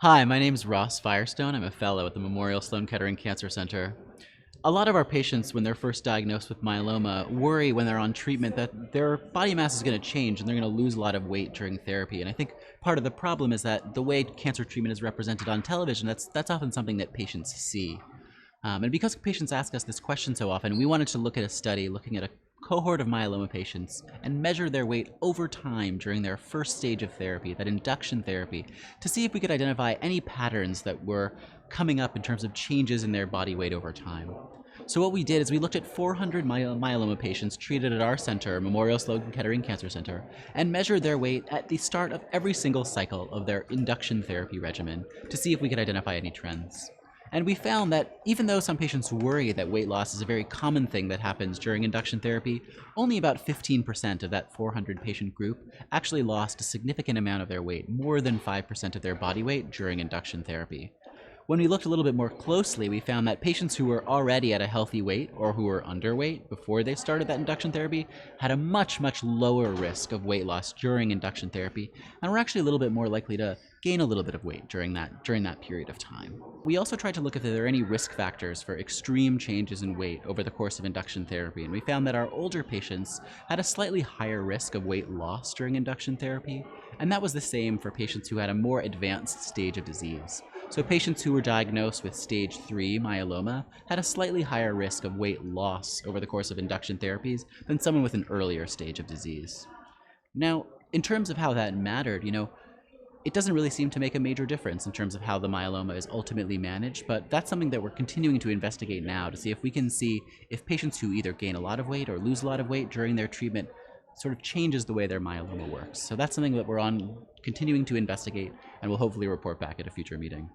Hi, my name is Ross Firestone. I'm a fellow at the Memorial Sloan Kettering Cancer Center. A lot of our patients, when they're first diagnosed with myeloma, worry when they're on treatment that their body mass is going to change and they're going to lose a lot of weight during therapy. And I think part of the problem is that the way cancer treatment is represented on television, that's often something that patients see. And because patients ask us this question so often, we wanted to look at a study looking at a cohort of myeloma patients and measure their weight over time during their first stage of therapy, that induction therapy, to see if we could identify any patterns that were coming up in terms of changes in their body weight over time. So what we did is we looked at 400 myeloma patients treated at our center, Memorial Sloan Kettering Cancer Center, and measured their weight at the start of every single cycle of their induction therapy regimen to see if we could identify any trends. And we found that even though some patients worry that weight loss is a very common thing that happens during induction therapy, only about 15% of that 400 patient group actually lost a significant amount of their weight, more than 5% of their body weight during induction therapy. When we looked a little bit more closely, we found that patients who were already at a healthy weight or who were underweight before they started that induction therapy had a much, much lower risk of weight loss during induction therapy, and were actually a little bit more likely to gain a little bit of weight during that period of time. We also tried to look if there are any risk factors for extreme changes in weight over the course of induction therapy, and we found that our older patients had a slightly higher risk of weight loss during induction therapy, and that was the same for patients who had a more advanced stage of disease. So patients who were diagnosed with stage 3 myeloma had a slightly higher risk of weight loss over the course of induction therapies than someone with an earlier stage of disease. Now, in terms of how that mattered, it doesn't really seem to make a major difference in terms of how the myeloma is ultimately managed, but that's something that we're continuing to investigate now to see if we can see if patients who either gain a lot of weight or lose a lot of weight during their treatment sort of changes the way their myeloma works. So that's something that we're on continuing to investigate and will hopefully report back at a future meeting.